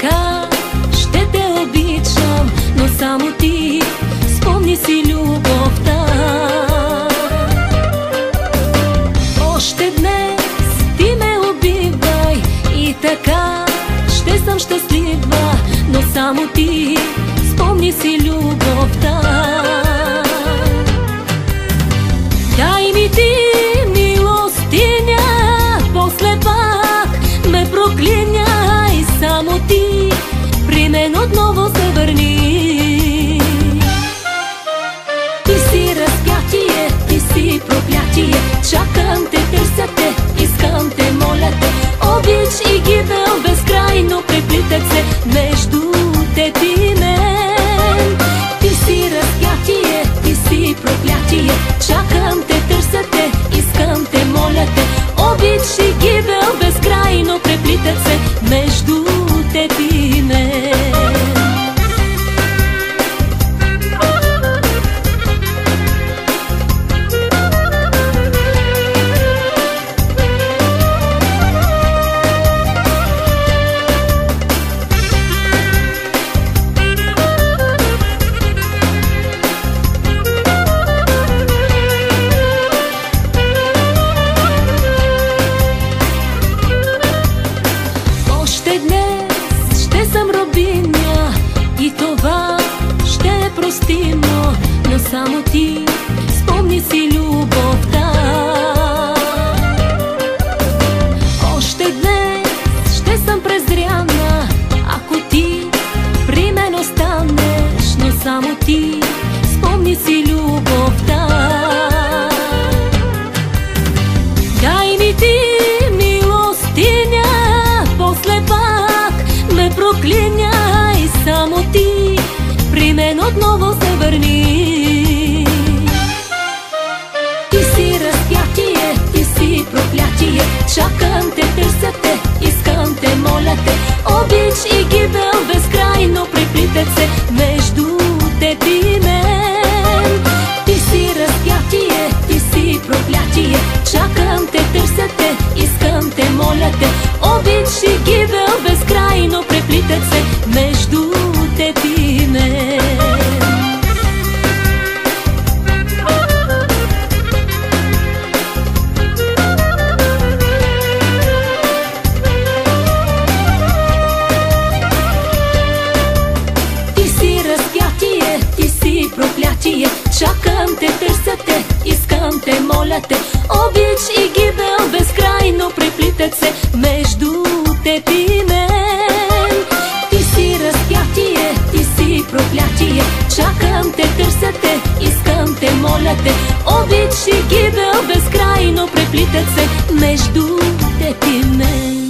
така ще те обичам, но само ти спомни си любовта. Още днес ти ме убивай и така ще съм щастлива, но само ти спомни си любовта. Дай ми ти милостиня, после пак ме проклиняй, само ти при мен отново се върни. Ти си разпятие, ти си проклятие, чакам те, търся те, искам те, моля те. Обич и гибел безкрайно преплитат се между теб и мен. Ти си разпятие, ти си проклятие, чакам те, търся те, искам те, моля те. Обич и гибел безкрайно преплитат се между теб и мен. И това ще е простимо, но само ти спомни си любовта. Още днес ще съм презряна, ако ти при мен останеш, но само ти спомни си любовта. Дай ми ти милостиня, после пак ме проклиняй, само ти при мен отново се върни. Ти си разпятие, ти си проклятие, чакам те, търся те, искам те, моля те. Обич и гибел безкрайно преплитат се между теб и мен. Ти си разпятие, ти си проклятие, чакам те, търся те, искам те, моля те. Обич и гибел безкрайно преплитат се между теб и мен. Ти си разпятие, ти си проклятие, чакам те, търся те, искам те, моля те. Обич и гибел безкрайно преплитат се между теб и мен. Ти си разпятие, ти си проклятие, чакам те, търся те, искам те, моля те. Обич и гибел безкрайно преплитат се между теб и мен.